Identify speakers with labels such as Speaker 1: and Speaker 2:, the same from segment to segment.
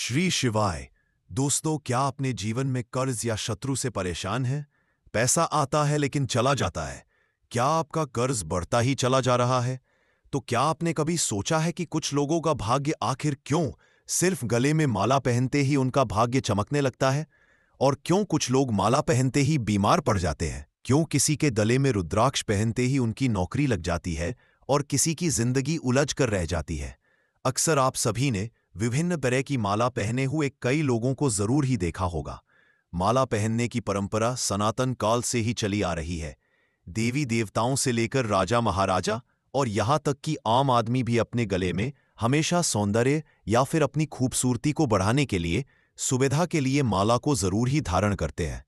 Speaker 1: श्री शिवाय। दोस्तों, क्या अपने जीवन में कर्ज या शत्रु से परेशान हैं? पैसा आता है लेकिन चला जाता है। क्या आपका कर्ज बढ़ता ही चला जा रहा है? तो क्या आपने कभी सोचा है कि कुछ लोगों का भाग्य आखिर क्यों सिर्फ गले में माला पहनते ही उनका भाग्य चमकने लगता है? और क्यों कुछ लोग माला पहनते ही बीमार पड़ जाते हैं? क्यों किसी के गले में रुद्राक्ष पहनते ही उनकी नौकरी लग जाती है और किसी की जिंदगी उलझ कर रह जाती है? अक्सर आप सभी ने विभिन्न तरह की माला पहने हुए कई लोगों को जरूर ही देखा होगा। माला पहनने की परंपरा सनातन काल से ही चली आ रही है। देवी देवताओं से लेकर राजा महाराजा और यहां तक कि आम आदमी भी अपने गले में हमेशा सौंदर्य या फिर अपनी खूबसूरती को बढ़ाने के लिए, सुविधा के लिए माला को जरूर ही धारण करते हैं।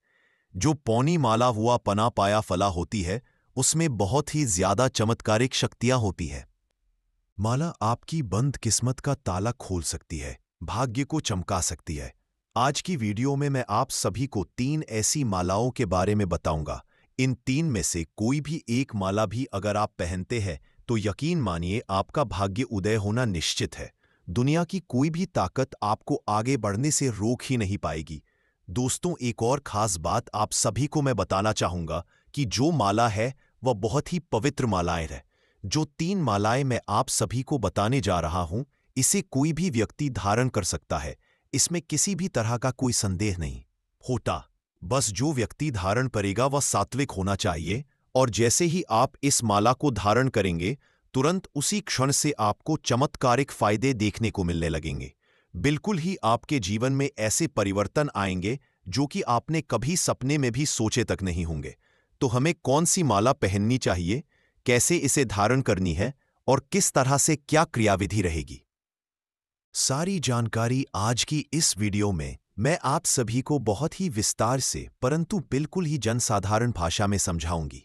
Speaker 1: जो पौनी माला हुआ पना पाया फला होती है, उसमें बहुत ही ज्यादा चमत्कारिक शक्तियां होती है। माला आपकी बंद किस्मत का ताला खोल सकती है, भाग्य को चमका सकती है। आज की वीडियो में मैं आप सभी को 3 ऐसी मालाओं के बारे में बताऊंगा। इन 3 में से कोई भी एक माला भी अगर आप पहनते हैं तो यकीन मानिए आपका भाग्य उदय होना निश्चित है। दुनिया की कोई भी ताकत आपको आगे बढ़ने से रोक ही नहीं पाएगी। दोस्तों, एक और खास बात आप सभी को मैं बताना चाहूंगा कि जो माला है वह बहुत ही पवित्र मालाएं है। जो 3 मालाएं मैं आप सभी को बताने जा रहा हूं, इसे कोई भी व्यक्ति धारण कर सकता है। इसमें किसी भी तरह का कोई संदेह नहीं होता। बस जो व्यक्ति धारण करेगा वह सात्विक होना चाहिए, और जैसे ही आप इस माला को धारण करेंगे, तुरंत उसी क्षण से आपको चमत्कारिक फायदे देखने को मिलने लगेंगे। बिल्कुल ही आपके जीवन में ऐसे परिवर्तन आएंगे जो कि आपने कभी सपने में भी सोचे तक नहीं होंगे। तो हमें कौन सी माला पहननी चाहिए, कैसे इसे धारण करनी है और किस तरह से क्या क्रियाविधि रहेगी, सारी जानकारी आज की इस वीडियो में मैं आप सभी को बहुत ही विस्तार से परंतु बिल्कुल ही जनसाधारण भाषा में समझाऊंगी।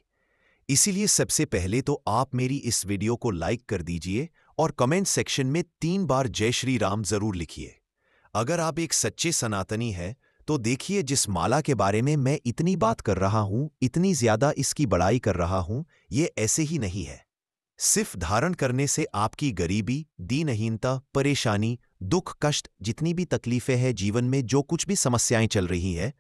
Speaker 1: इसीलिए सबसे पहले तो आप मेरी इस वीडियो को लाइक कर दीजिए और कमेंट सेक्शन में 3 बार जय श्री राम जरूर लिखिए। अगर आप एक सच्चे सनातनी हैं तो देखिए, जिस माला के बारे में मैं इतनी बात कर रहा हूं, इतनी ज्यादा इसकी बड़ाई कर रहा हूं, ये ऐसे ही नहीं है। सिर्फ धारण करने से आपकी गरीबी, दीनहीनता, परेशानी, दुख, कष्ट, जितनी भी तकलीफें हैं जीवन में, जो कुछ भी समस्याएं चल रही है,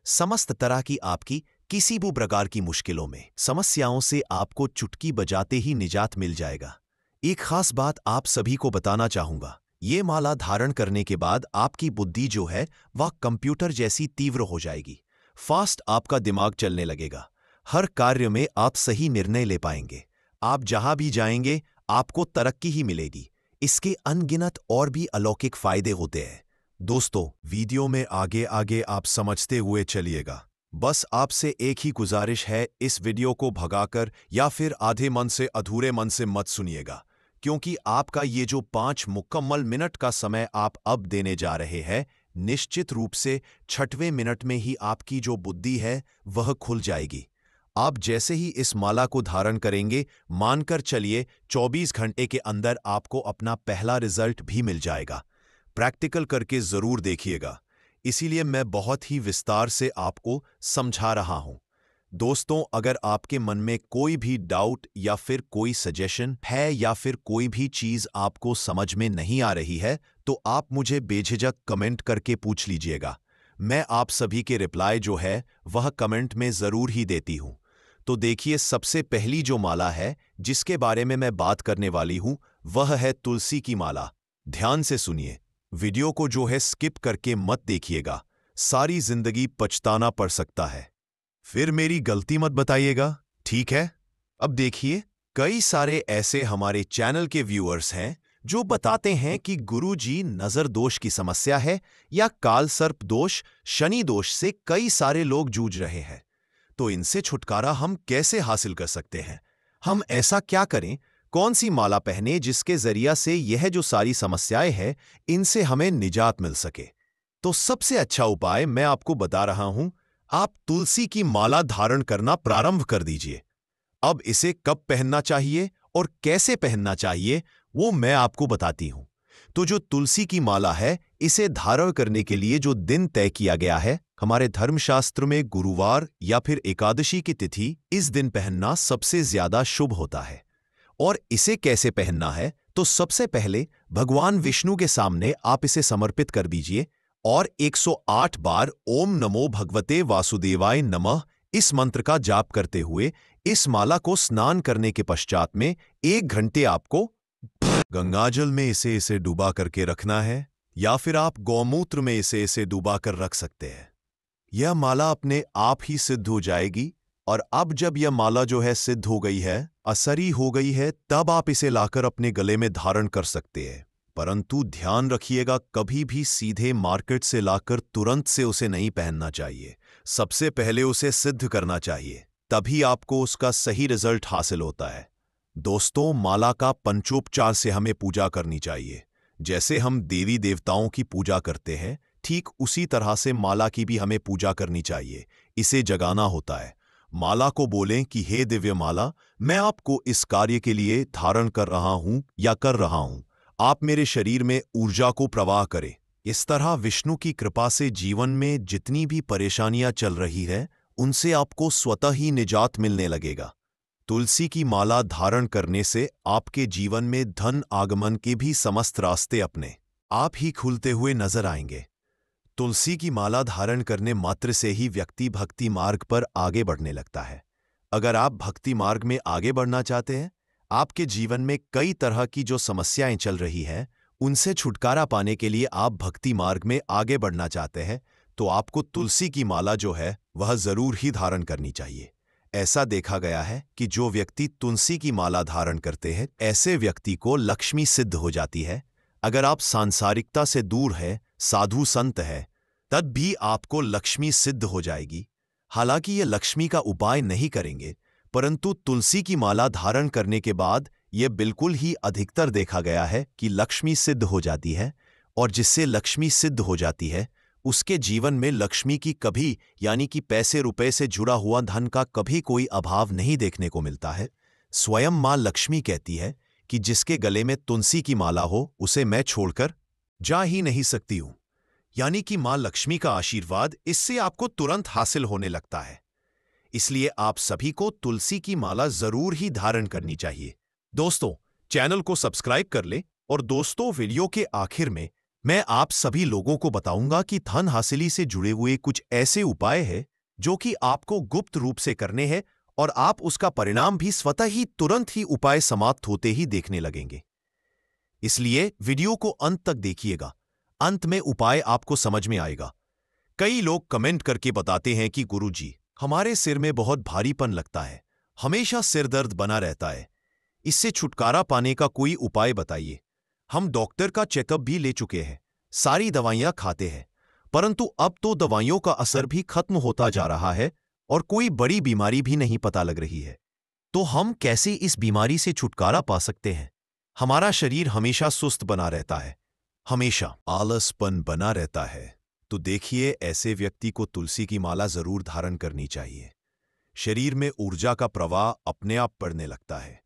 Speaker 1: समस्त तरह की आपकी किसी भी प्रकार की मुश्किलों में समस्याओं से आपको चुटकी बजाते ही निजात मिल जाएगा। एक खास बात आप सभी को बताना चाहूंगा, ये माला धारण करने के बाद आपकी बुद्धि जो है वह कंप्यूटर जैसी तीव्र हो जाएगी। फास्ट आपका दिमाग चलने लगेगा। हर कार्य में आप सही निर्णय ले पाएंगे। आप जहां भी जाएंगे आपको तरक्की ही मिलेगी। इसके अनगिनत और भी अलौकिक फायदे होते हैं। दोस्तों, वीडियो में आगे आगे आप समझते हुए चलिएगा। बस आपसे एक ही गुजारिश है, इस वीडियो को भगाकर या फिर आधे मन से अधूरे मन से मत सुनिएगा, क्योंकि आपका ये जो 5 मुकम्मल मिनट का समय आप अब देने जा रहे हैं, निश्चित रूप से 6वें मिनट में ही आपकी जो बुद्धि है वह खुल जाएगी। आप जैसे ही इस माला को धारण करेंगे, मानकर चलिए 24 घंटे के अंदर आपको अपना पहला रिजल्ट भी मिल जाएगा। प्रैक्टिकल करके जरूर देखिएगा, इसीलिए मैं बहुत ही विस्तार से आपको समझा रहा हूं। दोस्तों, अगर आपके मन में कोई भी डाउट या फिर कोई सजेशन है या फिर कोई भी चीज आपको समझ में नहीं आ रही है, तो आप मुझे बेझिझक कमेंट करके पूछ लीजिएगा। मैं आप सभी के रिप्लाई जो है वह कमेंट में जरूर ही देती हूं। तो देखिए, सबसे पहली जो माला है जिसके बारे में मैं बात करने वाली हूं, वह है तुलसी की माला। ध्यान से सुनिए, वीडियो को जो है स्किप करके मत देखिएगा, सारी जिंदगी पछताना पड़ सकता है। फिर मेरी गलती मत बताइएगा, ठीक है? अब देखिए, कई सारे ऐसे हमारे चैनल के व्यूअर्स हैं जो बताते हैं कि गुरुजी, नजर दोष की समस्या है या काल सर्प दोष, शनि दोष से कई सारे लोग जूझ रहे हैं। तो इनसे छुटकारा हम कैसे हासिल कर सकते हैं? हम ऐसा क्या करें, कौन सी माला पहने जिसके जरिया से यह जो सारी समस्याएं हैं इनसे हमें निजात मिल सके? तो सबसे अच्छा उपाय मैं आपको बता रहा हूं, आप तुलसी की माला धारण करना प्रारंभ कर दीजिए। अब इसे कब पहनना चाहिए और कैसे पहनना चाहिए वो मैं आपको बताती हूं। तो जो तुलसी की माला है, इसे धारण करने के लिए जो दिन तय किया गया है, हमारे धर्मशास्त्र में गुरुवार या फिर एकादशी की तिथि, इस दिन पहनना सबसे ज्यादा शुभ होता है। और इसे कैसे पहनना है, तो सबसे पहले भगवान विष्णु के सामने आप इसे समर्पित कर दीजिए और 108 बार ओम नमो भगवते वासुदेवाय नमः इस मंत्र का जाप करते हुए इस माला को स्नान करने के पश्चात में 1 घंटे आपको गंगाजल में इसे डुबा करके रखना है, या फिर आप गौमूत्र में इसे डुबा कर रख सकते हैं। यह माला अपने आप ही सिद्ध हो जाएगी, और अब जब यह माला जो है सिद्ध हो गई है, असरी हो गई है, तब आप इसे लाकर अपने गले में धारण कर सकते हैं। परंतु ध्यान रखिएगा, कभी भी सीधे मार्केट से लाकर तुरंत से उसे नहीं पहनना चाहिए। सबसे पहले उसे सिद्ध करना चाहिए, तभी आपको उसका सही रिजल्ट हासिल होता है। दोस्तों, माला का पंचोपचार से हमें पूजा करनी चाहिए। जैसे हम देवी देवताओं की पूजा करते हैं, ठीक उसी तरह से माला की भी हमें पूजा करनी चाहिए। इसे जगाना होता है। माला को बोलें कि हे दिव्य माला, मैं आपको इस कार्य के लिए धारण कर रहा हूं या कर रहा हूं। आप मेरे शरीर में ऊर्जा को प्रवाह करें। इस तरह विष्णु की कृपा से जीवन में जितनी भी परेशानियां चल रही है, उनसे आपको स्वतः ही निजात मिलने लगेगा। तुलसी की माला धारण करने से आपके जीवन में धन आगमन के भी समस्त रास्ते अपने आप ही खुलते हुए नजर आएंगे। तुलसी की माला धारण करने मात्र से ही व्यक्ति भक्ति मार्ग पर आगे बढ़ने लगता है। अगर आप भक्ति मार्ग में आगे बढ़ना चाहते हैं, आपके जीवन में कई तरह की जो समस्याएं चल रही हैं, उनसे छुटकारा पाने के लिए आप भक्ति मार्ग में आगे बढ़ना चाहते हैं, तो आपको तुलसी की माला जो है वह जरूर ही धारण करनी चाहिए। ऐसा देखा गया है कि जो व्यक्ति तुलसी की माला धारण करते हैं, ऐसे व्यक्ति को लक्ष्मी सिद्ध हो जाती है। अगर आप सांसारिकता से दूर है, साधु संत है, तब भी आपको लक्ष्मी सिद्ध हो जाएगी। हालांकि ये लक्ष्मी का उपाय नहीं करेंगे, परंतु तुलसी की माला धारण करने के बाद यह बिल्कुल ही अधिकतर देखा गया है कि लक्ष्मी सिद्ध हो जाती है, और जिससे लक्ष्मी सिद्ध हो जाती है, उसके जीवन में लक्ष्मी की कभी, यानी कि पैसे रुपए से जुड़ा हुआ धन का कभी कोई अभाव नहीं देखने को मिलता है। स्वयं मां लक्ष्मी कहती है कि जिसके गले में तुलसी की माला हो, उसे मैं छोड़कर जा ही नहीं सकती हूं। यानी कि मां लक्ष्मी का आशीर्वाद इससे आपको तुरंत हासिल होने लगता है। इसलिए आप सभी को तुलसी की माला जरूर ही धारण करनी चाहिए। दोस्तों, चैनल को सब्सक्राइब कर लें, और दोस्तों, वीडियो के आखिर में मैं आप सभी लोगों को बताऊंगा कि धन हासिली से जुड़े हुए कुछ ऐसे उपाय हैं जो कि आपको गुप्त रूप से करने हैं, और आप उसका परिणाम भी स्वतः ही तुरंत ही उपाय समाप्त होते ही देखने लगेंगे। इसलिए वीडियो को अंत तक देखिएगा, अंत में उपाय आपको समझ में आएगा। कई लोग कमेंट करके बताते हैं कि गुरुजी, हमारे सिर में बहुत भारीपन लगता है, हमेशा सिर दर्द बना रहता है, इससे छुटकारा पाने का कोई उपाय बताइए। हम डॉक्टर का चेकअप भी ले चुके हैं, सारी दवाइयां खाते हैं, परंतु अब तो दवाइयों का असर भी खत्म होता जा रहा है और कोई बड़ी बीमारी भी नहीं पता लग रही है। तो हम कैसे इस बीमारी से छुटकारा पा सकते हैं? हमारा शरीर हमेशा सुस्त बना रहता है, हमेशा आलसपन बना रहता है। तो देखिए, ऐसे व्यक्ति को तुलसी की माला जरूर धारण करनी चाहिए। शरीर में ऊर्जा का प्रवाह अपने आप बढ़ने लगता है।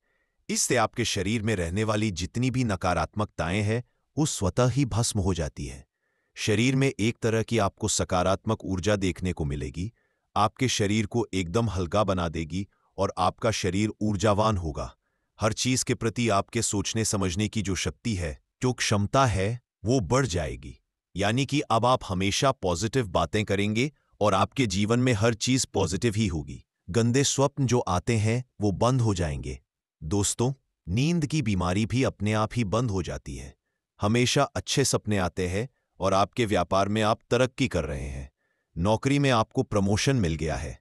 Speaker 1: इससे आपके शरीर में रहने वाली जितनी भी नकारात्मकताएं हैं, वो स्वतः ही भस्म हो जाती है। शरीर में एक तरह की आपको सकारात्मक ऊर्जा देखने को मिलेगी। आपके शरीर को एकदम हल्का बना देगी और आपका शरीर ऊर्जावान होगा। हर चीज के प्रति आपके सोचने समझने की जो शक्ति है, जो क्षमता है, वो बढ़ जाएगी। यानी कि अब आप हमेशा पॉजिटिव बातें करेंगे और आपके जीवन में हर चीज पॉजिटिव ही होगी। गंदे स्वप्न जो आते हैं वो बंद हो जाएंगे। दोस्तों, नींद की बीमारी भी अपने आप ही बंद हो जाती है। हमेशा अच्छे सपने आते हैं और आपके व्यापार में आप तरक्की कर रहे हैं, नौकरी में आपको प्रमोशन मिल गया है।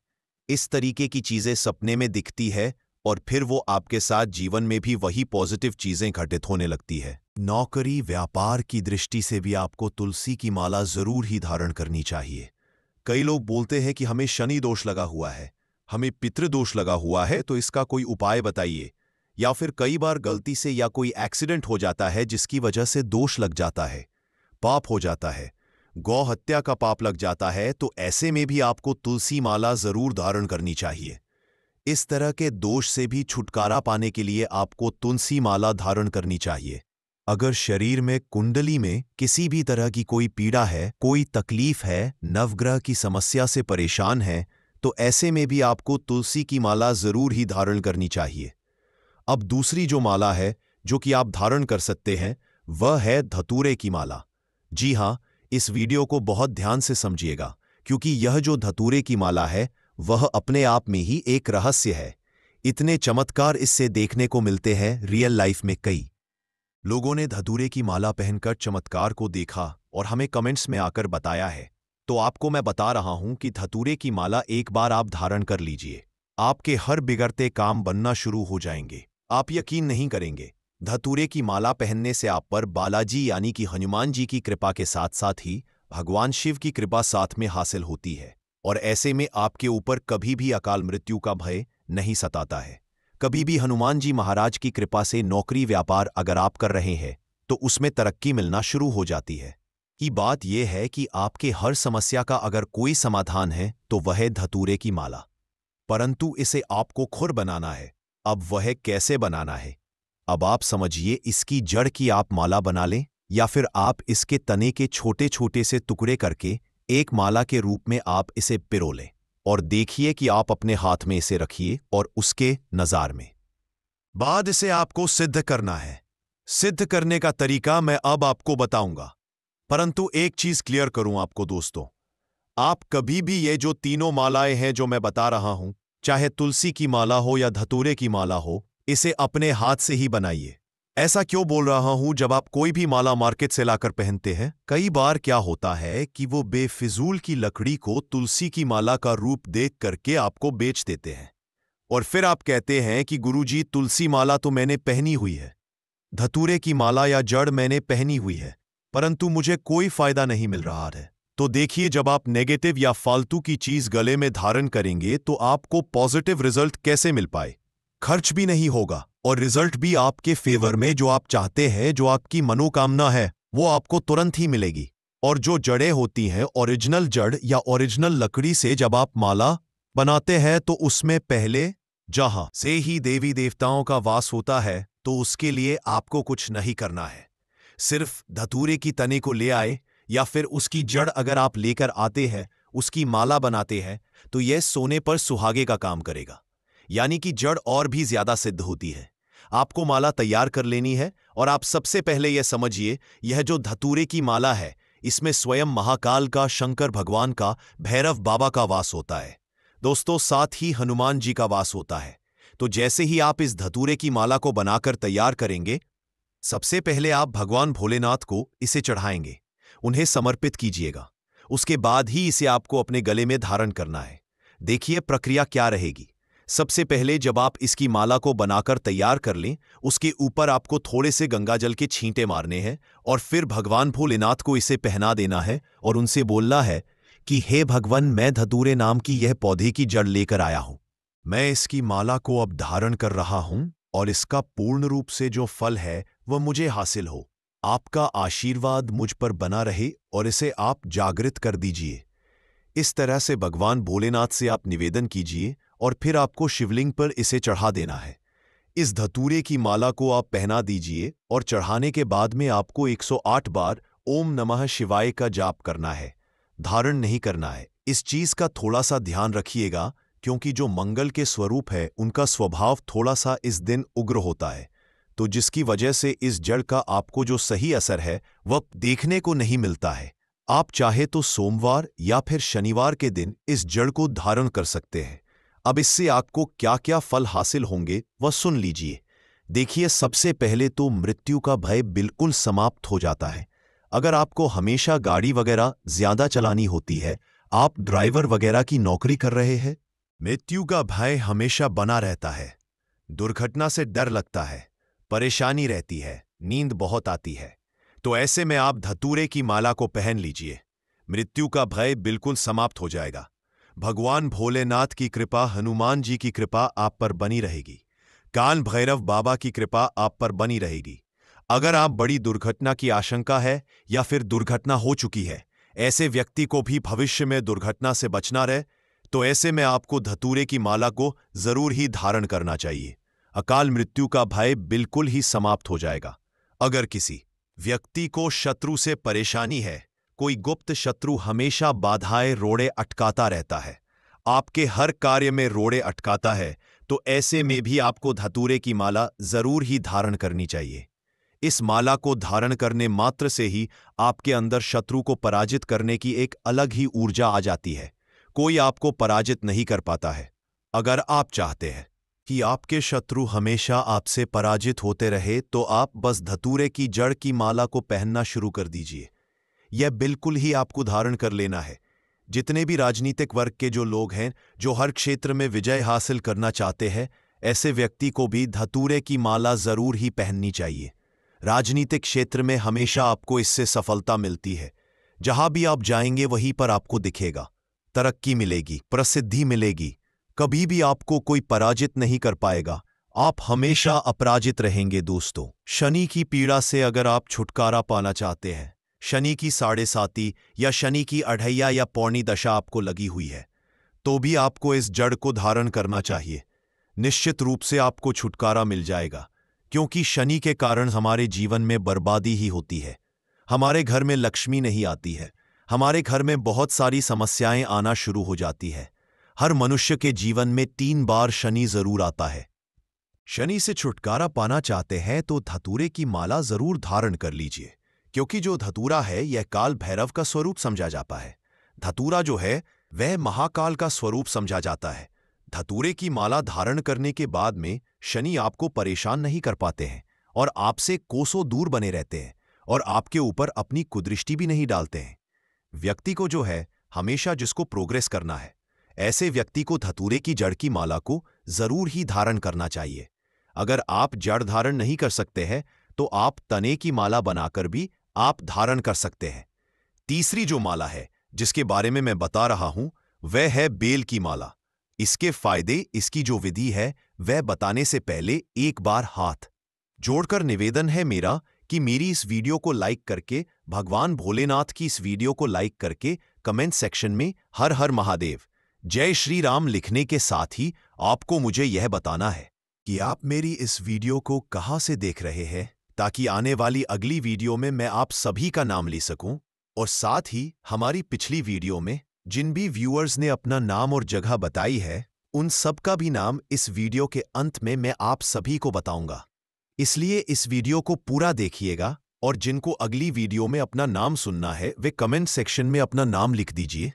Speaker 1: इस तरीके की चीजें सपने में दिखती है और फिर वो आपके साथ जीवन में भी वही पॉजिटिव चीजें घटित होने लगती है। नौकरी व्यापार की दृष्टि से भी आपको तुलसी की माला जरूर ही धारण करनी चाहिए। कई लोग बोलते हैं कि हमें शनि दोष लगा हुआ है, हमें पितृदोष लगा हुआ है, तो इसका कोई उपाय बताइए। या फिर कई बार गलती से या कोई एक्सीडेंट हो जाता है जिसकी वजह से दोष लग जाता है, पाप हो जाता है, गौ हत्या का पाप लग जाता है, तो ऐसे में भी आपको तुलसी माला जरूर धारण करनी चाहिए। इस तरह के दोष से भी छुटकारा पाने के लिए आपको तुलसी माला धारण करनी चाहिए। अगर शरीर में कुंडली में किसी भी तरह की कोई पीड़ा है, कोई तकलीफ है, नवग्रह की समस्या से परेशान है, तो ऐसे में भी आपको तुलसी की माला जरूर ही धारण करनी चाहिए। अब दूसरी जो माला है जो कि आप धारण कर सकते हैं, वह है धतूरे की माला। जी हाँ, इस वीडियो को बहुत ध्यान से समझिएगा, क्योंकि यह जो धतूरे की माला है वह अपने आप में ही एक रहस्य है। इतने चमत्कार इससे देखने को मिलते हैं रियल लाइफ में। कई लोगों ने धतूरे की माला पहनकर चमत्कार को देखा और हमें कमेंट्स में आकर बताया है। तो आपको मैं बता रहा हूं कि धतूरे की माला एक बार आप धारण कर लीजिए, आपके हर बिगड़ते काम बनना शुरू हो जाएंगे। आप यकीन नहीं करेंगे, धतूरे की माला पहनने से आप पर बालाजी यानी कि हनुमान जी की कृपा के साथ साथ ही भगवान शिव की कृपा साथ में हासिल होती है। और ऐसे में आपके ऊपर कभी भी अकाल मृत्यु का भय नहीं सताता है। कभी भी हनुमान जी महाराज की कृपा से नौकरी व्यापार अगर आप कर रहे हैं तो उसमें तरक्की मिलना शुरू हो जाती है। की बात यह है कि आपके हर समस्या का अगर कोई समाधान है तो वह है धतूरे की माला, परंतु इसे आपको खुद बनाना है। अब वह कैसे बनाना है, अब आप समझिए। इसकी जड़ की आप माला बना लें या फिर आप इसके तने के छोटे छोटे से टुकड़े करके एक माला के रूप में आप इसे पिरो लें और देखिए कि आप अपने हाथ में इसे रखिए और उसके नज़ार में बाद इसे आपको सिद्ध करना है। सिद्ध करने का तरीका मैं अब आपको बताऊंगा, परंतु एक चीज क्लियर करूं आपको दोस्तों, आप कभी भी ये जो तीनों मालाएं हैं जो मैं बता रहा हूं, चाहे तुलसी की माला हो या धतूरे की माला हो, इसे अपने हाथ से ही बनाइए। ऐसा क्यों बोल रहा हूं, जब आप कोई भी माला मार्केट से लाकर पहनते हैं, कई बार क्या होता है कि वो बेफिजूल की लकड़ी को तुलसी की माला का रूप देख करके आपको बेच देते हैं और फिर आप कहते हैं कि गुरुजी तुलसी माला तो मैंने पहनी हुई है, धतूरे की माला या जड़ मैंने पहनी हुई है, परंतु मुझे कोई फायदा नहीं मिल रहा है। तो देखिए, जब आप नेगेटिव या फालतू की चीज गले में धारण करेंगे तो आपको पॉजिटिव रिजल्ट कैसे मिल पाए? खर्च भी नहीं होगा और रिजल्ट भी आपके फेवर में। जो आप चाहते हैं, जो आपकी मनोकामना है, वो आपको तुरंत ही मिलेगी। और जो जड़ें होती हैं, ओरिजिनल जड़ या ओरिजिनल लकड़ी से जब आप माला बनाते हैं तो उसमें पहले जहां से ही देवी देवताओं का वास होता है, तो उसके लिए आपको कुछ नहीं करना है। सिर्फ धतूरे की तने को ले आए या फिर उसकी जड़ अगर आप लेकर आते हैं, उसकी माला बनाते हैं, तो यह सोने पर सुहागे का काम करेगा। यानी कि जड़ और भी ज्यादा सिद्ध होती है। आपको माला तैयार कर लेनी है और आप सबसे पहले यह समझिए, यह जो धतूरे की माला है, इसमें स्वयं महाकाल का, शंकर भगवान का, भैरव बाबा का वास होता है दोस्तों, साथ ही हनुमान जी का वास होता है। तो जैसे ही आप इस धतूरे की माला को बनाकर तैयार करेंगे, सबसे पहले आप भगवान भोलेनाथ को इसे चढ़ाएंगे, उन्हें समर्पित कीजिएगा। उसके बाद ही इसे आपको अपने गले में धारण करना है। देखिए प्रक्रिया क्या रहेगी। सबसे पहले जब आप इसकी माला को बनाकर तैयार कर लें, उसके ऊपर आपको थोड़े से गंगाजल के छींटे मारने हैं और फिर भगवान भोलेनाथ को इसे पहना देना है और उनसे बोलना है कि हे भगवान, मैं धतूरे नाम की यह पौधे की जड़ लेकर आया हूं। मैं इसकी माला को अब धारण कर रहा हूं और इसका पूर्ण रूप से जो फल है वह मुझे हासिल हो। आपका आशीर्वाद मुझ पर बना रहे और इसे आप जागृत कर दीजिए। इस तरह से भगवान भोलेनाथ से आप निवेदन कीजिए और फिर आपको शिवलिंग पर इसे चढ़ा देना है। इस धतूरे की माला को आप पहना दीजिए और चढ़ाने के बाद में आपको 108 बार ओम नमः शिवाय का जाप करना है, धारण नहीं करना है। इस चीज का थोड़ा सा ध्यान रखिएगा, क्योंकि जो मंगल के स्वरूप है उनका स्वभाव थोड़ा सा इस दिन उग्र होता है, तो जिसकी वजह से इस जड़ का आपको जो सही असर है वह देखने को नहीं मिलता है। आप चाहे तो सोमवार या फिर शनिवार के दिन इस जड़ को धारण कर सकते हैं। अब इससे आपको क्या क्या फल हासिल होंगे वह सुन लीजिए। देखिए, सबसे पहले तो मृत्यु का भय बिल्कुल समाप्त हो जाता है। अगर आपको हमेशा गाड़ी वगैरह ज्यादा चलानी होती है, आप ड्राइवर वगैरह की नौकरी कर रहे हैं, मृत्यु का भय हमेशा बना रहता है। दुर्घटना से डर लगता है, परेशानी रहती है, नींद बहुत आती है। तो ऐसे में आप धतूरे की माला को पहन लीजिए, मृत्यु का भय बिल्कुल समाप्त हो जाएगा। भगवान भोलेनाथ की कृपा, हनुमान जी की कृपा आप पर बनी रहेगी। काल भैरव बाबा की कृपा आप पर बनी रहेगी। अगर आप बड़ी दुर्घटना की आशंका है या फिर दुर्घटना हो चुकी है, ऐसे व्यक्ति को भी भविष्य में दुर्घटना से बचना रहे, तो ऐसे में आपको धतूरे की माला को जरूर ही धारण करना चाहिए। अकाल मृत्यु का भय बिल्कुल ही समाप्त हो जाएगा। अगर किसी व्यक्ति को शत्रु से परेशानी है, कोई गुप्त शत्रु हमेशा बाधाएं रोड़े अटकाता रहता है, आपके हर कार्य में रोड़े अटकाता है, तो ऐसे में भी आपको धतूरे की माला जरूर ही धारण करनी चाहिए। इस माला को धारण करने मात्र से ही आपके अंदर शत्रु को पराजित करने की एक अलग ही ऊर्जा आ जाती है। कोई आपको पराजित नहीं कर पाता है। अगर आप चाहते हैं कि आपके शत्रु हमेशा आपसे पराजित होते रहे तो आप बस धतूरे की जड़ की माला को पहनना शुरू कर दीजिए। यह बिल्कुल ही आपको धारण कर लेना है। जितने भी राजनीतिक वर्ग के जो लोग हैं, जो हर क्षेत्र में विजय हासिल करना चाहते हैं, ऐसे व्यक्ति को भी धतूरे की माला जरूर ही पहननी चाहिए। राजनीतिक क्षेत्र में हमेशा आपको इससे सफलता मिलती है। जहां भी आप जाएंगे वहीं पर आपको दिखेगा, तरक्की मिलेगी, प्रसिद्धि मिलेगी। कभी भी आपको कोई पराजित नहीं कर पाएगा। आप हमेशा अपराजित रहेंगे। दोस्तों, शनि की पीड़ा से अगर आप छुटकारा पाना चाहते हैं, शनि की 7.5 या शनि की 2.5 या पौनी दशा आपको लगी हुई है, तो भी आपको इस जड़ को धारण करना चाहिए। निश्चित रूप से आपको छुटकारा मिल जाएगा, क्योंकि शनि के कारण हमारे जीवन में बर्बादी ही होती है। हमारे घर में लक्ष्मी नहीं आती है। हमारे घर में बहुत सारी समस्याएं आना शुरू हो जाती है। हर मनुष्य के जीवन में 3 बार शनि जरूर आता है। शनि से छुटकारा पाना चाहते हैं तो धतूरे की माला जरूर धारण कर लीजिए, क्योंकि जो धतूरा है यह काल भैरव का स्वरूप समझा जाता है। धतूरा जो है वह महाकाल का स्वरूप समझा जाता है। धतूरे की माला धारण करने के बाद में शनि आपको परेशान नहीं कर पाते हैं और आपसे कोसों दूर बने रहते हैं और आपके ऊपर अपनी कुदृष्टि भी नहीं डालते हैं। व्यक्ति को जो है हमेशा जिसको प्रोग्रेस करना है, ऐसे व्यक्ति को धतूरे की जड़ की माला को जरूर ही धारण करना चाहिए। अगर आप जड़ धारण नहीं कर सकते हैं तो आप तने की माला बनाकर भी आप धारण कर सकते हैं। तीसरी जो माला है जिसके बारे में मैं बता रहा हूं वह है बेल की माला। इसके फायदे, इसकी जो विधि है वह बताने से पहले एक बार हाथ जोड़कर निवेदन है मेरा कि मेरी इस वीडियो को लाइक करके, भगवान भोलेनाथ की इस वीडियो को लाइक करके कमेंट सेक्शन में हर हर महादेव, जय श्री राम लिखने के साथ ही आपको मुझे यह बताना है कि आप मेरी इस वीडियो को कहां से देख रहे हैं, ताकि आने वाली अगली वीडियो में मैं आप सभी का नाम ले सकूं। और साथ ही हमारी पिछली वीडियो में जिन भी व्यूअर्स ने अपना नाम और जगह बताई है, उन सब का भी नाम इस वीडियो के अंत में मैं आप सभी को बताऊंगा। इसलिए इस वीडियो को पूरा देखिएगा और जिनको अगली वीडियो में अपना नाम सुनना है वे कमेंट सेक्शन में अपना नाम लिख दीजिए।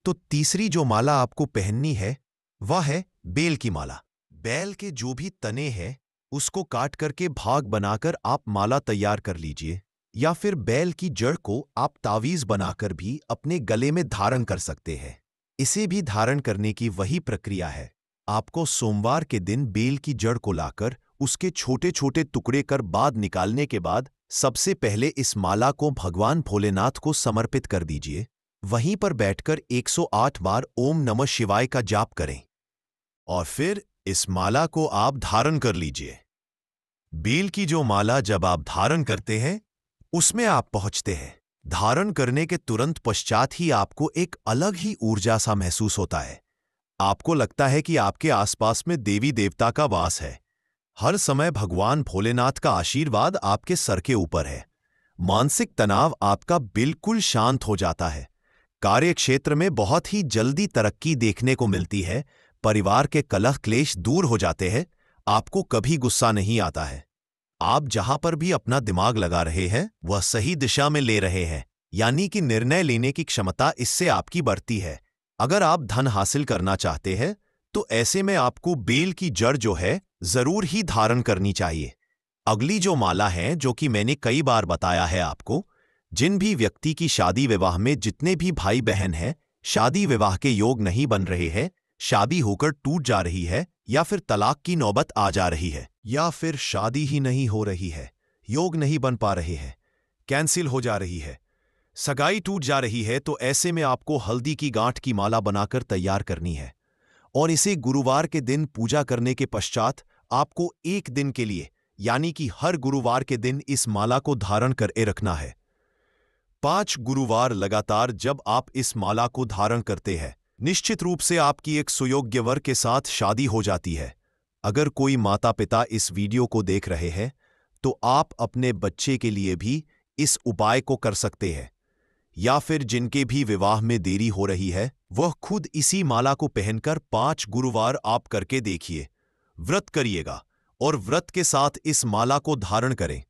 Speaker 1: तो तीसरी जो माला आपको पहननी है वह है बेल की माला। बैल के जो भी तने हैं उसको काट करके भाग बनाकर आप माला तैयार कर लीजिए, या फिर बैल की जड़ को आप तावीज बनाकर भी अपने गले में धारण कर सकते हैं। इसे भी धारण करने की वही प्रक्रिया है। आपको सोमवार के दिन बेल की जड़ को लाकर उसके छोटे छोटे टुकड़े कर बाद निकालने के बाद सबसे पहले इस माला को भगवान भोलेनाथ को समर्पित कर दीजिए। वहीं पर बैठकर 108 बार ओम नमः शिवाय का जाप करें और फिर इस माला को आप धारण कर लीजिए। बेल की जो माला जब आप धारण करते हैं उसमें आप पहुंचते हैं, धारण करने के तुरंत पश्चात ही आपको एक अलग ही ऊर्जा सा महसूस होता है। आपको लगता है कि आपके आसपास में देवी देवता का वास है। हर समय भगवान भोलेनाथ का आशीर्वाद आपके सर के ऊपर है। मानसिक तनाव आपका बिल्कुल शांत हो जाता है। कार्य क्षेत्र में बहुत ही जल्दी तरक्की देखने को मिलती है। परिवार के कलह क्लेश दूर हो जाते हैं। आपको कभी गुस्सा नहीं आता है। आप जहां पर भी अपना दिमाग लगा रहे हैं वह सही दिशा में ले रहे हैं, यानी कि निर्णय लेने की क्षमता इससे आपकी बढ़ती है। अगर आप धन हासिल करना चाहते हैं तो ऐसे में आपको बेल की जड़ जो है जरूर ही धारण करनी चाहिए। अगली जो माला है, जो कि मैंने कई बार बताया है आपको, जिन भी व्यक्ति की शादी विवाह में जितने भी भाई बहन हैं, शादी विवाह के योग नहीं बन रहे हैं, शादी होकर टूट जा रही है या फिर तलाक की नौबत आ जा रही है, या फिर शादी ही नहीं हो रही है, योग नहीं बन पा रहे हैं, कैंसिल हो जा रही है, सगाई टूट जा रही है, तो ऐसे में आपको हल्दी की गांठ की माला बनाकर तैयार करनी है और इसे गुरुवार के दिन पूजा करने के पश्चात आपको एक दिन के लिए, यानी कि हर गुरुवार के दिन इस माला को धारण करके रखना है। 5 गुरुवार लगातार जब आप इस माला को धारण करते हैं, निश्चित रूप से आपकी एक सुयोग्य वर के साथ शादी हो जाती है। अगर कोई माता पिता इस वीडियो को देख रहे हैं तो आप अपने बच्चे के लिए भी इस उपाय को कर सकते हैं, या फिर जिनके भी विवाह में देरी हो रही है वह खुद इसी माला को पहनकर 5 गुरुवार आप करके देखिए। व्रत करिएगा और व्रत के साथ इस माला को धारण करें।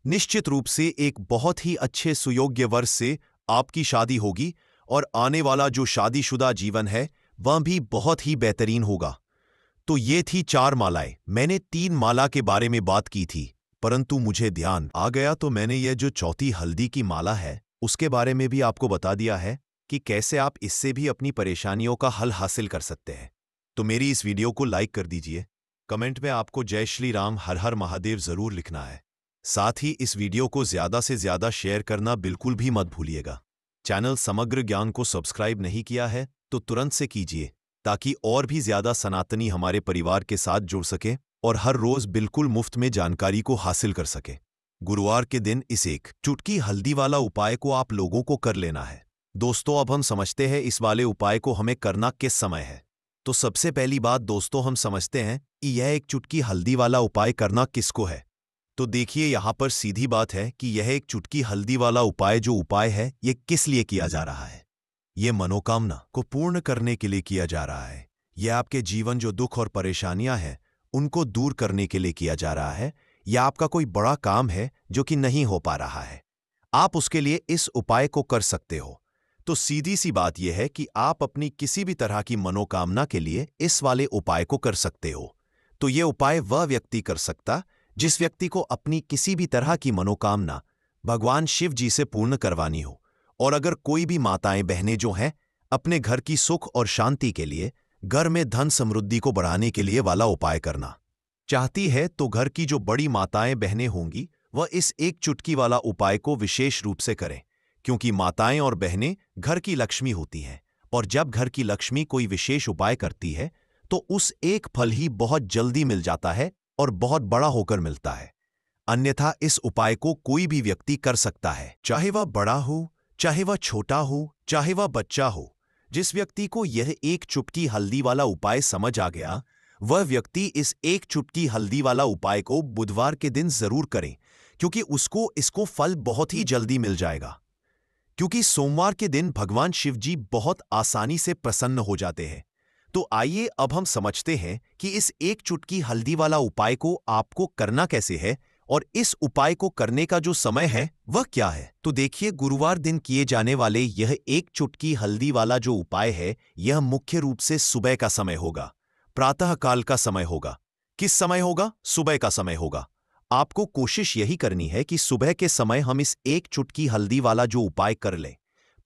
Speaker 1: निश्चित रूप से एक बहुत ही अच्छे सुयोग्य वर से आपकी शादी होगी और आने वाला जो शादीशुदा जीवन है वह भी बहुत ही बेहतरीन होगा। तो ये थी 4 मालाएं। मैंने 3 माला के बारे में बात की थी, परंतु मुझे ध्यान आ गया तो मैंने ये जो चौथी हल्दी की माला है उसके बारे में भी आपको बता दिया है कि कैसे आप इससे भी अपनी परेशानियों का हल हासिल कर सकते हैं। तो मेरी इस वीडियो को लाइक कर दीजिए। कमेंट में आपको जय श्री राम हर हर महादेव जरूर लिखना है। साथ ही इस वीडियो को ज्यादा से ज्यादा शेयर करना बिल्कुल भी मत भूलिएगा। चैनल समग्र ज्ञान को सब्सक्राइब नहीं किया है तो तुरंत से कीजिए, ताकि और भी ज्यादा सनातनी हमारे परिवार के साथ जुड़ सके और हर रोज बिल्कुल मुफ्त में जानकारी को हासिल कर सके। गुरुवार के दिन इस एक चुटकी हल्दी वाला उपाय को आप लोगों को कर लेना है। दोस्तों, अब हम समझते हैं इस वाले उपाय को हमें करना किस समय है। तो सबसे पहली बात दोस्तों, हम समझते हैं कि यह एक चुटकी हल्दी वाला उपाय करना किसको है। तो देखिए, यहां पर सीधी बात है कि यह एक चुटकी हल्दी वाला उपाय जो उपाय है ये किस लिए किया जा रहा है। ये मनोकामना को पूर्ण करने के लिए किया जा रहा है। यह आपके जीवन जो दुख और परेशानियां हैं उनको दूर करने के लिए किया जा रहा है। यह आपका कोई बड़ा काम है जो कि नहीं हो पा रहा है, आप उसके लिए इस उपाय को कर सकते हो। तो सीधी सी बात यह है कि आप अपनी किसी भी तरह की मनोकामना के लिए इस वाले उपाय को कर सकते हो। तो यह उपाय वह व्यक्ति कर सकता जिस व्यक्ति को अपनी किसी भी तरह की मनोकामना भगवान शिव जी से पूर्ण करवानी हो। और अगर कोई भी माताएं बहनें जो हैं अपने घर की सुख और शांति के लिए, घर में धन समृद्धि को बढ़ाने के लिए वाला उपाय करना चाहती है, तो घर की जो बड़ी माताएं बहनें होंगी वह इस एक चुटकी वाला उपाय को विशेष रूप से करें, क्योंकि माताएं और बहनें घर की लक्ष्मी होती हैं। और जब घर की लक्ष्मी कोई विशेष उपाय करती है तो उस एक फल ही बहुत जल्दी मिल जाता है और बहुत बड़ा होकर मिलता है। अन्यथा इस उपाय को कोई भी व्यक्ति कर सकता है, चाहे वह बड़ा हो, चाहे वह छोटा हो, चाहे वह बच्चा हो। जिस व्यक्ति को यह एक चुटकी हल्दी वाला उपाय समझ आ गया, वह व्यक्ति इस एक चुटकी हल्दी वाला उपाय को बुधवार के दिन जरूर करें, क्योंकि उसको इसको फल बहुत ही जल्दी मिल जाएगा। क्योंकि सोमवार के दिन भगवान शिव जी बहुत आसानी से प्रसन्न हो जाते हैं। तो आइए अब हम समझते हैं कि इस एक चुटकी हल्दी वाला उपाय को आपको करना कैसे है और इस उपाय को करने का जो समय है वह क्या है। तो देखिए, गुरुवार दिन किए जाने वाले यह एक चुटकी हल्दी वाला जो उपाय है यह मुख्य रूप से सुबह का समय होगा, प्रातः काल का समय होगा। किस समय होगा? सुबह का समय होगा। आपको कोशिश यही करनी है कि सुबह के समय हम इस एक चुटकी हल्दी वाला जो उपाय कर लें।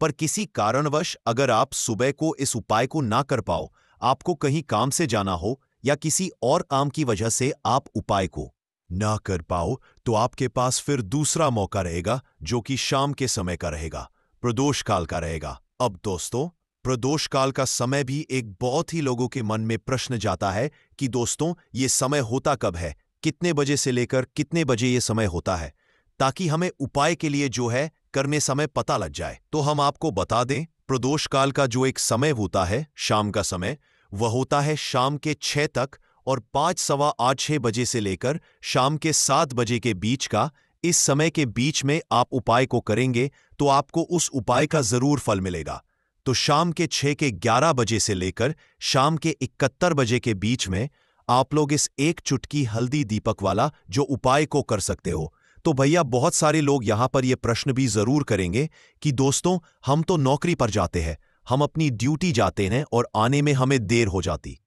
Speaker 1: पर किसी कारणवश अगर आप सुबह को इस उपाय को ना कर पाओ, आपको कहीं काम से जाना हो या किसी और काम की वजह से आप उपाय को ना कर पाओ, तो आपके पास फिर दूसरा मौका रहेगा जो कि शाम के समय का रहेगा, प्रदोष काल का रहेगा। अब दोस्तों, प्रदोष काल का समय भी एक बहुत ही लोगों के मन में प्रश्न जाता है कि दोस्तों ये समय होता कब है, कितने बजे से लेकर कितने बजे ये समय होता है, ताकि हमें उपाय के लिए जो है करने समय पता लग जाए। तो हम आपको बता दें, प्रदोष काल का जो एक समय होता है शाम का समय, वह होता है शाम के 6 तक और 5 सवा 8 6 बजे से लेकर शाम के 7 बजे के बीच का। इस समय के बीच में आप उपाय को करेंगे तो आपको उस उपाय का जरूर फल मिलेगा। तो शाम के 6 के 11 बजे से लेकर शाम के 71 बजे के बीच में आप लोग इस एक चुटकी हल्दी दीपक वाला जो उपाय को कर सकते हो। तो भैया, बहुत सारे लोग यहां पर यह प्रश्न भी जरूर करेंगे कि दोस्तों हम तो नौकरी पर जाते हैं, हम अपनी ड्यूटी जाते हैं और आने में हमें देर हो जाती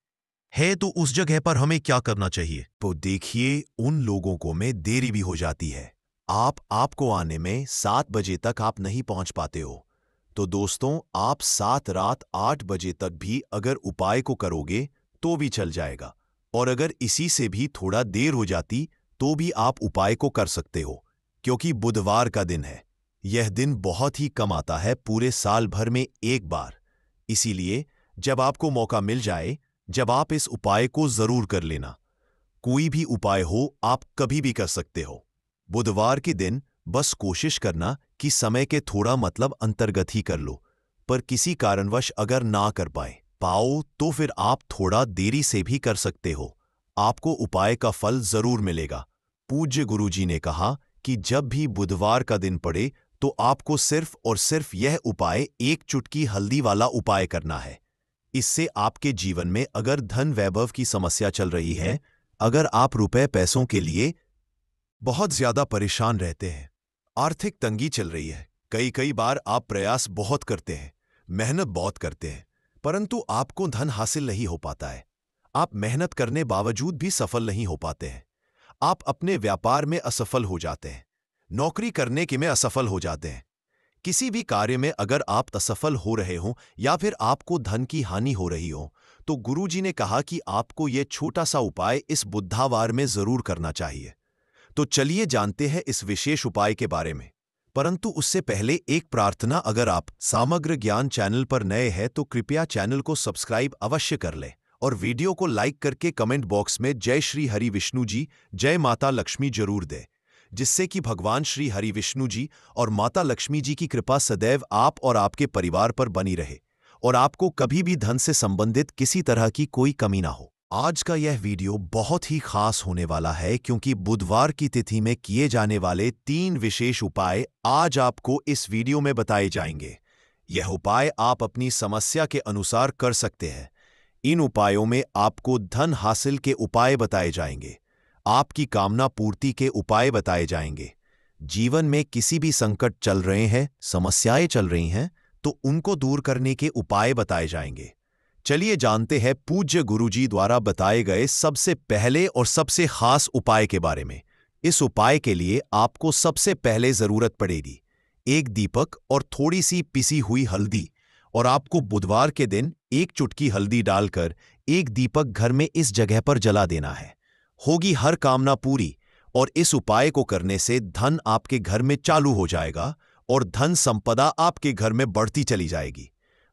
Speaker 1: है, तो उस जगह पर हमें क्या करना चाहिए। तो देखिए, उन लोगों को में देरी भी हो जाती है, आपको आने में 7 बजे तक आप नहीं पहुंच पाते हो। तो दोस्तों, आप 7 रात 8 बजे तक भी अगर उपाय को करोगे तो भी चल जाएगा, और अगर इसी से भी थोड़ा देर हो जाती तो भी आप उपाय को कर सकते हो, क्योंकि बुधवार का दिन है। यह दिन बहुत ही कम आता है, पूरे साल भर में एक बार। इसीलिए जब आपको मौका मिल जाए, जब आप इस उपाय को जरूर कर लेना। कोई भी उपाय हो आप कभी भी कर सकते हो। बुधवार के दिन बस कोशिश करना कि समय के थोड़ा मतलब अंतर्गत ही कर लो, पर किसी कारणवश अगर ना कर पाओ तो फिर आप थोड़ा देरी से भी कर सकते हो, आपको उपाय का फल जरूर मिलेगा। पूज्य गुरुजी ने कहा कि जब भी बुधवार का दिन पड़े तो आपको सिर्फ और सिर्फ यह उपाय एक चुटकी हल्दी वाला उपाय करना है। इससे आपके जीवन में अगर धन वैभव की समस्या चल रही है, अगर आप रुपए पैसों के लिए बहुत ज्यादा परेशान रहते हैं। आर्थिक तंगी चल रही है। कई बार आप प्रयास बहुत करते हैं, मेहनत बहुत करते हैं, परंतु आपको धन हासिल नहीं हो पाता है। आप मेहनत करने बावजूद भी सफल नहीं हो पाते हैं। आप अपने व्यापार में असफल हो जाते हैं, नौकरी करने के में असफल हो जाते हैं। किसी भी कार्य में अगर आप असफल हो रहे हो या फिर आपको धन की हानि हो रही हो, तो गुरुजी ने कहा कि आपको यह छोटा सा उपाय इस बुधवार में जरूर करना चाहिए। तो चलिए जानते हैं इस विशेष उपाय के बारे में। परंतु उससे पहले एक प्रार्थना, अगर आप समग्र ज्ञान चैनल पर नए हैं तो कृपया चैनल को सब्सक्राइब अवश्य कर लें और वीडियो को लाइक करके कमेंट बॉक्स में जय श्री हरि विष्णु जी, जय माता लक्ष्मी जरूर दें, जिससे कि भगवान श्री हरि विष्णु जी और माता लक्ष्मी जी की कृपा सदैव आप और आपके परिवार पर बनी रहे और आपको कभी भी धन से संबंधित किसी तरह की कोई कमी ना हो। आज का यह वीडियो बहुत ही खास होने वाला है क्योंकि बुधवार की तिथि में किए जाने वाले 3 विशेष उपाय आज आपको इस वीडियो में बताए जाएंगे। यह उपाय आप अपनी समस्या के अनुसार कर सकते हैं। इन उपायों में आपको धन हासिल के उपाय बताए जाएंगे, आपकी कामना पूर्ति के उपाय बताए जाएंगे। जीवन में किसी भी संकट चल रहे हैं, समस्याएं चल रही हैं, तो उनको दूर करने के उपाय बताए जाएंगे। चलिए जानते हैं पूज्य गुरुजी द्वारा बताए गए सबसे पहले और सबसे खास उपाय के बारे में। इस उपाय के लिए आपको सबसे पहले जरूरत पड़ेगी एक दीपक और थोड़ी सी पिसी हुई हल्दी, और आपको बुधवार के दिन एक चुटकी हल्दी डालकर एक दीपक घर में इस जगह पर जला देना है। होगी हर कामना पूरी और इस उपाय को करने से धन आपके घर में चालू हो जाएगा और धन संपदा आपके घर में बढ़ती चली जाएगी।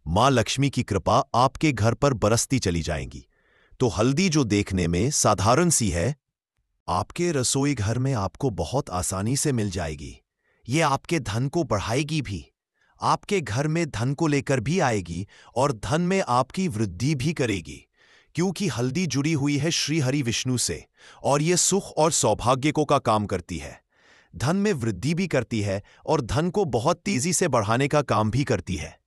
Speaker 1: मां लक्ष्मी की कृपा आपके घर पर बरसती चली जाएगी। तो हल्दी जो देखने में साधारण सी है, आपके रसोई घर में आपको बहुत आसानी से मिल जाएगी। ये आपके धन को बढ़ाएगी भी, आपके घर में धन को लेकर भी आएगी और धन में आपकी वृद्धि भी करेगी, क्योंकि हल्दी जुड़ी हुई है श्री हरि विष्णु से और ये सुख और सौभाग्य को का काम करती है। धन में वृद्धि भी करती है और धन को बहुत तेजी से बढ़ाने का काम भी करती है।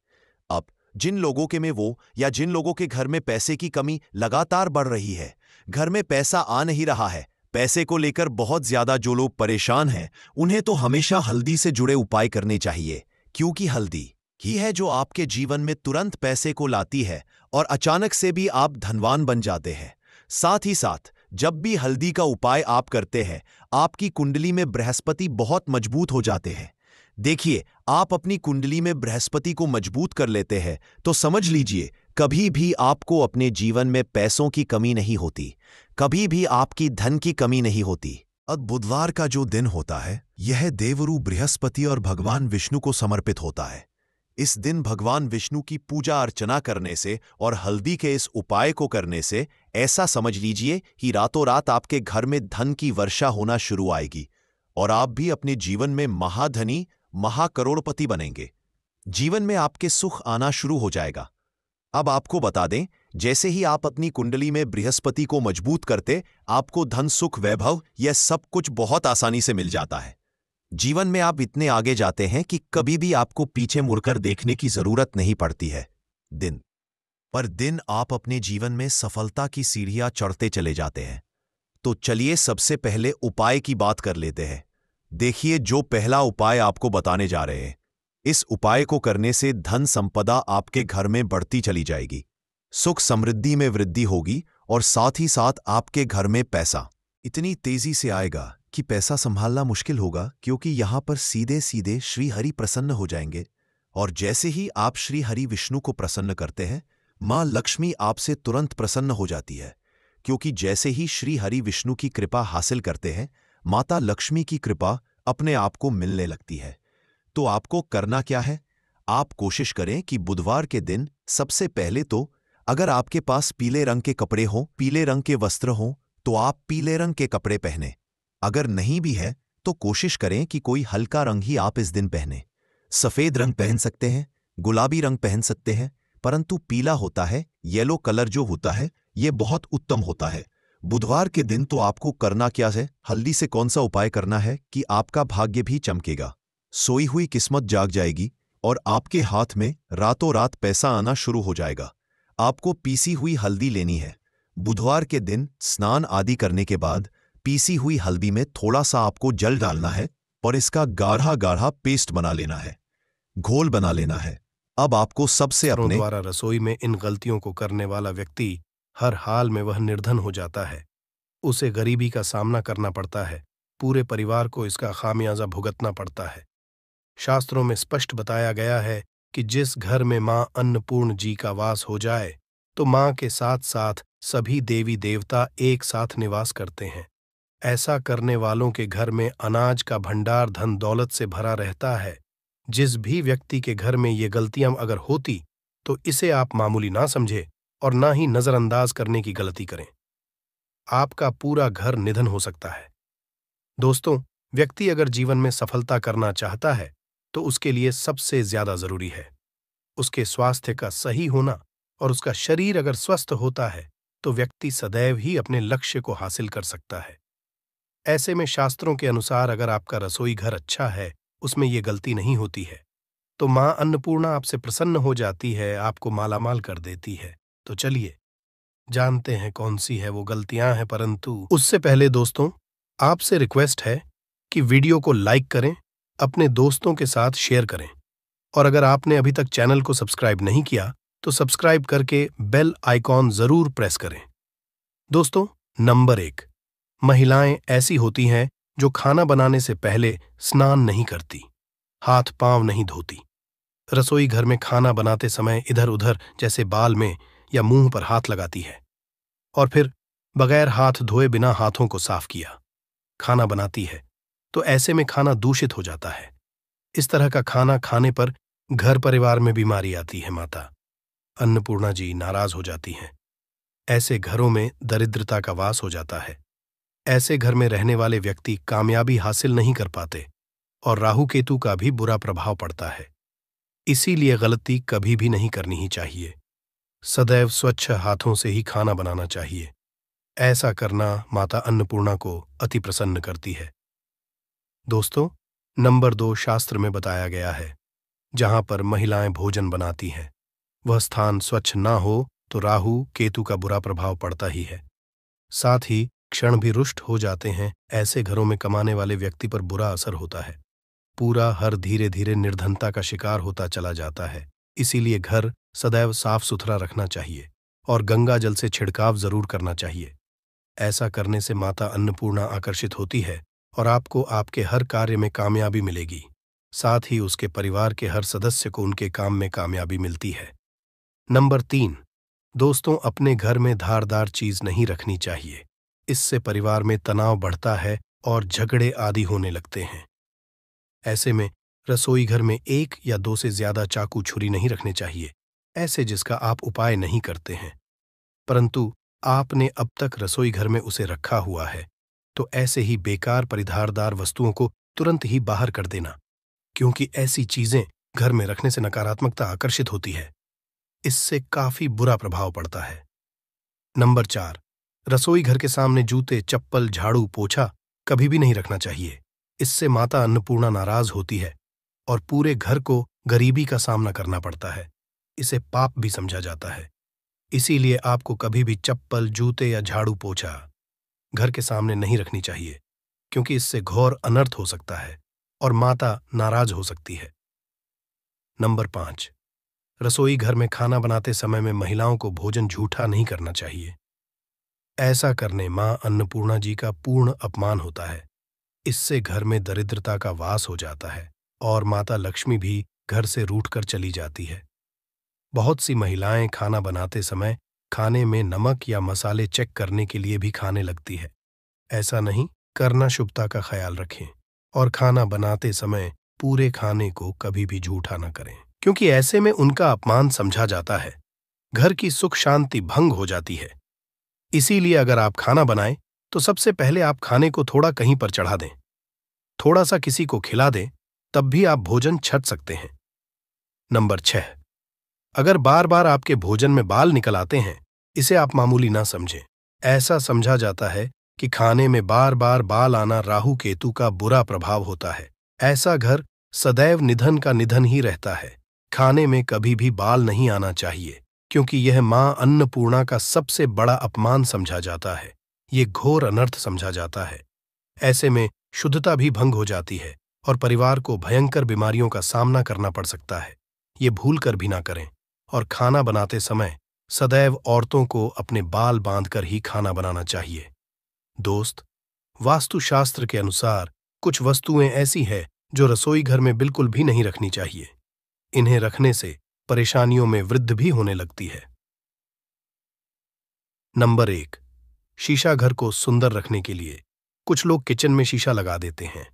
Speaker 1: अब जिन लोगों के में वो या जिन लोगों के घर में पैसे की कमी लगातार बढ़ रही है, घर में पैसा आ नहीं रहा है, पैसे को लेकर बहुत ज्यादा जो लोग परेशान हैं, उन्हें तो हमेशा हल्दी से जुड़े उपाय करने चाहिए, क्योंकि हल्दी ही है जो आपके जीवन में तुरंत पैसे को लाती है और अचानक से भी आप धनवान बन जाते हैं। साथ ही साथ जब भी हल्दी का उपाय आप करते हैं, आपकी कुंडली में बृहस्पति बहुत मजबूत हो जाते हैं। देखिए, आप अपनी कुंडली में बृहस्पति को मजबूत कर लेते हैं तो समझ लीजिए कभी भी आपको अपने जीवन में पैसों की कमी नहीं होती, कभी भी आपकी धन की कमी नहीं होती। अब बुधवार का जो दिन होता है, यह देवरु बृहस्पति और भगवान विष्णु को समर्पित होता है। इस दिन भगवान विष्णु की पूजा अर्चना करने से और हल्दी के इस उपाय को करने से ऐसा समझ लीजिए कि रातों रात आपके घर में धन की वर्षा होना शुरू आएगी और आप भी अपने जीवन में महाधनी, महाकरोड़पति बनेंगे। जीवन में आपके सुख आना शुरू हो जाएगा। अब आपको बता दें, जैसे ही आप अपनी कुंडली में बृहस्पति को मजबूत करते, आपको धन, सुख, वैभव यह सब कुछ बहुत आसानी से मिल जाता है। जीवन में आप इतने आगे जाते हैं कि कभी भी आपको पीछे मुड़कर देखने की जरूरत नहीं पड़ती है। दिन पर दिन आप अपने जीवन में सफलता की सीढ़ियां चढ़ते चले जाते हैं। तो चलिए सबसे पहले उपाय की बात कर लेते हैं। देखिए, जो पहला उपाय आपको बताने जा रहे हैं, इस उपाय को करने से धन संपदा आपके घर में बढ़ती चली जाएगी, सुख समृद्धि में वृद्धि होगी और साथ ही साथ आपके घर में पैसा इतनी तेजी से आएगा कि पैसा संभालना मुश्किल होगा, क्योंकि यहां पर सीधे सीधे श्री हरि प्रसन्न हो जाएंगे। और जैसे ही आप श्री हरि विष्णु को प्रसन्न करते हैं, मां लक्ष्मी आपसे तुरंत प्रसन्न हो जाती है, क्योंकि जैसे ही श्री हरि विष्णु की कृपा हासिल करते हैं, माता लक्ष्मी की कृपा अपने आप को मिलने लगती है। तो आपको करना क्या है? आप कोशिश करें कि बुधवार के दिन सबसे पहले तो अगर आपके पास पीले रंग के कपड़े हों, पीले रंग के वस्त्र हों, तो आप पीले रंग के कपड़े पहने। अगर नहीं भी है तो कोशिश करें कि कोई हल्का रंग ही आप इस दिन पहने। सफेद रंग पहन सकते हैं, गुलाबी रंग पहन सकते हैं, परंतु पीला होता है, येलो कलर जो होता है, यह बहुत उत्तम होता है। बुधवार के दिन तो आपको करना क्या है? हल्दी से कौन सा उपाय करना है कि आपका भाग्य भी चमकेगा, सोई हुई किस्मत जाग जाएगी और आपके हाथ में रातों रात पैसा आना शुरू हो जाएगा। आपको पीसी हुई हल्दी लेनी है। बुधवार के दिन स्नान आदि करने के बाद पीसी हुई हल्दी में थोड़ा सा आपको जल डालना है और इसका गाढ़ा गाढ़ा पेस्ट बना लेना है, घोल बना लेना है। अब आपको सबसे अपने
Speaker 2: द्वारा रसोई में इन गलतियों को करने वाला व्यक्ति हर हाल में वह निर्धन हो जाता है। उसे गरीबी का सामना करना पड़ता है, पूरे परिवार को इसका खामियाजा भुगतना पड़ता है। शास्त्रों में स्पष्ट बताया गया है कि जिस घर में मां अन्नपूर्ण जी का वास हो जाए तो मां के साथ साथ सभी देवी देवता एक साथ निवास करते हैं। ऐसा करने वालों के घर में अनाज का भंडार धन दौलत से भरा रहता है। जिस भी व्यक्ति के घर में ये गलतियां अगर होती तो इसे आप मामूली ना समझे और ना ही नजरअंदाज करने की गलती करें। आपका पूरा घर निधन हो सकता है। दोस्तों, व्यक्ति अगर जीवन में सफलता करना चाहता है तो उसके लिए सबसे ज्यादा जरूरी है उसके स्वास्थ्य का सही होना, और उसका शरीर अगर स्वस्थ होता है तो व्यक्ति सदैव ही अपने लक्ष्य को हासिल कर सकता है। ऐसे में शास्त्रों के अनुसार अगर आपका रसोई घर अच्छा है, उसमें ये गलती नहीं होती है, तो मां अन्नपूर्णा आपसे प्रसन्न हो जाती है, आपको मालामाल कर देती है। तो चलिए जानते हैं कौन सी है वो गलतियां हैं, परंतु उससे पहले दोस्तों आपसे रिक्वेस्ट है कि वीडियो को लाइक करें, अपने दोस्तों के साथ शेयर करें, और अगर आपने अभी तक चैनल को सब्सक्राइब नहीं किया तो सब्सक्राइब करके बेल आइकॉन जरूर प्रेस करें। दोस्तों, नंबर 1, महिलाएं ऐसी होती हैं जो खाना बनाने से पहले स्नान नहीं करती, हाथ पांव नहीं धोती, रसोई घर में खाना बनाते समय इधर उधर जैसे बाल में या मुंह पर हाथ लगाती है, और फिर बगैर हाथ धोए बिना हाथों को साफ किया खाना बनाती है, तो ऐसे में खाना दूषित हो जाता है। इस तरह का खाना खाने पर घर परिवार में बीमारी आती है। माता अन्नपूर्णा जी नाराज हो जाती हैं। ऐसे घरों में दरिद्रता का वास हो जाता है। ऐसे घर में रहने वाले व्यक्ति कामयाबी हासिल नहीं कर पाते और राहु केतु का भी बुरा प्रभाव पड़ता है। इसीलिए गलती कभी भी नहीं करनी ही चाहिए। सदैव स्वच्छ हाथों से ही खाना बनाना चाहिए। ऐसा करना माता अन्नपूर्णा को अति प्रसन्न करती है। दोस्तों, नंबर 2 शास्त्र में बताया गया है, जहां पर महिलाएं भोजन बनाती हैं वह स्थान स्वच्छ ना हो तो राहु केतु का बुरा प्रभाव पड़ता ही है। साथ ही क्षण भी रुष्ट हो जाते हैं। ऐसे घरों में कमाने वाले व्यक्ति पर बुरा असर होता है। पूरा हर धीरे धीरे निर्धनता का शिकार होता चला जाता है। इसीलिए घर सदैव साफ सुथरा रखना चाहिए और गंगा जल से छिड़काव जरूर करना चाहिए। ऐसा करने से माता अन्नपूर्णा आकर्षित होती है और आपको आपके हर कार्य में कामयाबी मिलेगी। साथ ही उसके परिवार के हर सदस्य को उनके काम में कामयाबी मिलती है। नंबर 3, दोस्तों, अपने घर में धारदार चीज नहीं रखनी चाहिए। इससे परिवार में तनाव बढ़ता है और झगड़े आदि होने लगते हैं। ऐसे में रसोई घर में 1 या 2 से ज्यादा चाकू छुरी नहीं रखने चाहिए, ऐसे जिसका आप उपाय नहीं करते हैं, परंतु आपने अब तक रसोई घर में उसे रखा हुआ है, तो ऐसे ही बेकार परिधारदार वस्तुओं को तुरंत ही बाहर कर देना, क्योंकि ऐसी चीजें घर में रखने से नकारात्मकता आकर्षित होती है। इससे काफी बुरा प्रभाव पड़ता है। नंबर 4, रसोई घर के सामने जूते, चप्पल, झाड़ू, पोछा कभी भी नहीं रखना चाहिए। इससे माता अन्नपूर्णा नाराज होती है और पूरे घर को गरीबी का सामना करना पड़ता है। इसे पाप भी समझा जाता है। इसीलिए आपको कभी भी चप्पल, जूते या झाड़ू, पोछा घर के सामने नहीं रखनी चाहिए, क्योंकि इससे घोर अनर्थ हो सकता है और माता नाराज हो सकती है। नंबर 5, रसोई घर में खाना बनाते समय में महिलाओं को भोजन झूठा नहीं करना चाहिए। ऐसा करने मां अन्नपूर्णा जी का पूर्ण अपमान होता है। इससे घर में दरिद्रता का वास हो जाता है और माता लक्ष्मी भी घर से रूठकर चली जाती है। बहुत सी महिलाएं खाना बनाते समय खाने में नमक या मसाले चेक करने के लिए भी खाने लगती है। ऐसा नहीं करना, शुभता का ख्याल रखें और खाना बनाते समय पूरे खाने को कभी भी झूठा न करें, क्योंकि ऐसे में उनका अपमान समझा जाता है। घर की सुख शांति भंग हो जाती है। इसीलिए अगर आप खाना बनाएं तो सबसे पहले आप खाने को थोड़ा कहीं पर चढ़ा दें, थोड़ा सा किसी को खिला दें, तब भी आप भोजन छक सकते हैं। नंबर 6, अगर बार बार आपके भोजन में बाल निकल आते हैं, इसे आप मामूली ना समझें। ऐसा समझा जाता है कि खाने में बार बार बाल आना राहु केतु का बुरा प्रभाव होता है। ऐसा घर सदैव निधन का निधन ही रहता है। खाने में कभी भी बाल नहीं आना चाहिए, क्योंकि यह मां अन्नपूर्णा का सबसे बड़ा अपमान समझा जाता है। ये घोर अनर्थ समझा जाता है। ऐसे में शुद्धता भी भंग हो जाती है और परिवार को भयंकर बीमारियों का सामना करना पड़ सकता है। ये भूल कर भी ना करें। और खाना बनाते समय सदैव औरतों को अपने बाल बांधकर ही खाना बनाना चाहिए। दोस्त, वास्तुशास्त्र के अनुसार कुछ वस्तुएं ऐसी हैं जो रसोई घर में बिल्कुल भी नहीं रखनी चाहिए। इन्हें रखने से परेशानियों में वृद्धि भी होने लगती है। नंबर 1, शीशा घर को सुंदर रखने के लिए कुछ लोग किचन में शीशा लगा देते हैं,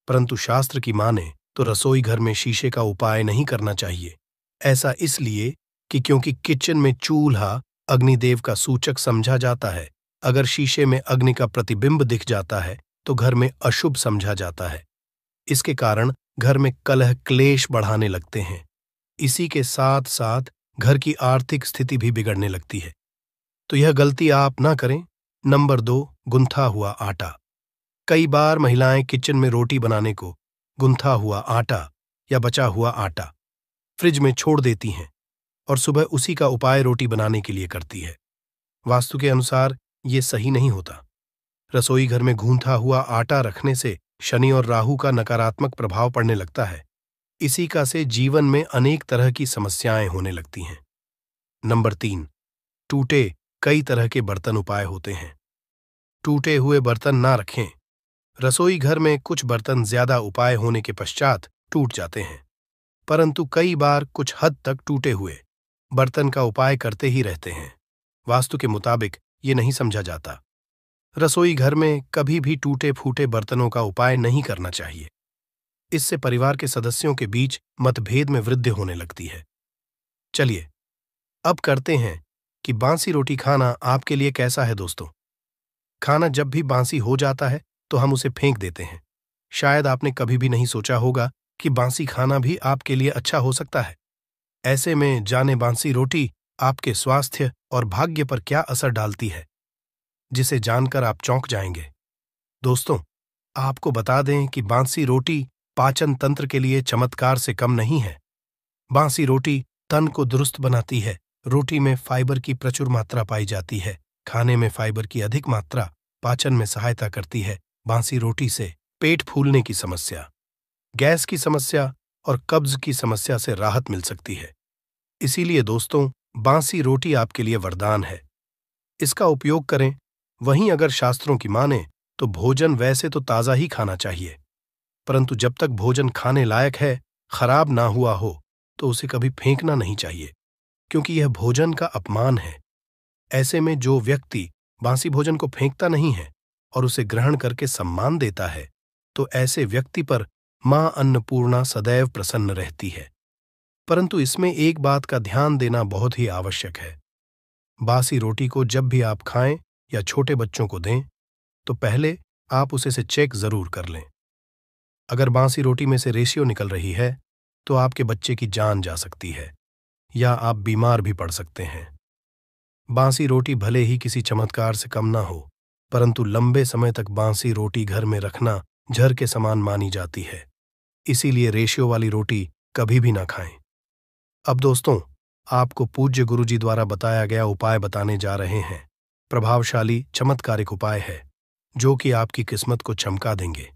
Speaker 2: परंतु शास्त्र की माने तो रसोई घर में शीशे का उपाय नहीं करना चाहिए। ऐसा इसलिए कि क्योंकि किचन में चूल्हा अग्निदेव का सूचक समझा जाता है। अगर शीशे में अग्नि का प्रतिबिंब दिख जाता है तो घर में अशुभ समझा जाता है। इसके कारण घर में कलह क्लेश बढ़ाने लगते हैं। इसी के साथ साथ घर की आर्थिक स्थिति भी बिगड़ने लगती है। तो यह गलती आप ना करें। नंबर 2, गुंथा हुआ आटा। कई बार महिलाएं किचन में रोटी बनाने को गुंथा हुआ आटा या बचा हुआ आटा फ्रिज में छोड़ देती हैं और सुबह उसी का उपाय रोटी बनाने के लिए करती है। वास्तु के अनुसार ये सही नहीं होता। रसोई घर में गूंथा हुआ आटा रखने से शनि और राहु का नकारात्मक प्रभाव पड़ने लगता है। इसी का से जीवन में अनेक तरह की समस्याएं होने लगती हैं। नंबर 3, टूटे कई तरह के बर्तन उपाय होते हैं। टूटे हुए बर्तन ना रखें। रसोई घर में कुछ बर्तन ज्यादा उपाय होने के पश्चात टूट जाते हैं, परंतु कई बार कुछ हद तक टूटे हुए बर्तन का उपाय करते ही रहते हैं। वास्तु के मुताबिक ये नहीं समझा जाता। रसोई घर में कभी भी टूटे फूटे बर्तनों का उपाय नहीं करना चाहिए। इससे परिवार के सदस्यों के बीच मतभेद में वृद्धि होने लगती है। चलिए अब करते हैं कि बांसी रोटी खाना आपके लिए कैसा है। दोस्तों, खाना जब भी बांसी हो जाता है तो हम उसे फेंक देते हैं। शायद आपने कभी भी नहीं सोचा होगा कि बांसी खाना भी आपके लिए अच्छा हो सकता है। ऐसे में जाने बांसी रोटी आपके स्वास्थ्य और भाग्य पर क्या असर डालती है, जिसे जानकर आप चौंक जाएंगे। दोस्तों, आपको बता दें कि बांसी रोटी पाचन तंत्र के लिए चमत्कार से कम नहीं है। बांसी रोटी तन को दुरुस्त बनाती है। रोटी में फाइबर की प्रचुर मात्रा पाई जाती है। खाने में फाइबर की अधिक मात्रा पाचन में सहायता करती है। बांसी रोटी से पेट फूलने की समस्या, गैस की समस्या और कब्ज की समस्या से राहत मिल सकती है। इसीलिए दोस्तों, बांसी रोटी आपके लिए वरदान है। इसका उपयोग करें। वहीं अगर शास्त्रों की माने तो भोजन वैसे तो ताज़ा ही खाना चाहिए, परंतु जब तक भोजन खाने लायक है, खराब ना हुआ हो, तो उसे कभी फेंकना नहीं चाहिए, क्योंकि यह भोजन का अपमान है। ऐसे में जो व्यक्ति बासी भोजन को फेंकता नहीं है और उसे ग्रहण करके सम्मान देता है, तो ऐसे व्यक्ति पर मां अन्नपूर्णा सदैव प्रसन्न रहती है। परंतु इसमें एक बात का ध्यान देना बहुत ही आवश्यक है। बासी रोटी को जब भी आप खाएं या छोटे बच्चों को दें, तो पहले आप उसे से चेक जरूर कर लें। अगर बासी रोटी में से रेशियो निकल रही है, तो आपके बच्चे की जान जा सकती है या आप बीमार भी पड़ सकते हैं। बासी रोटी भले ही किसी चमत्कार से कम ना हो, परंतु लंबे समय तक बासी रोटी घर में रखना जहर के समान मानी जाती है। इसीलिए रेशियो वाली रोटी कभी भी ना खाएं। अब दोस्तों, आपको पूज्य गुरुजी द्वारा बताया गया उपाय बताने जा रहे हैं। प्रभावशाली चमत्कारिक उपाय है जो कि आपकी किस्मत को चमका देंगे।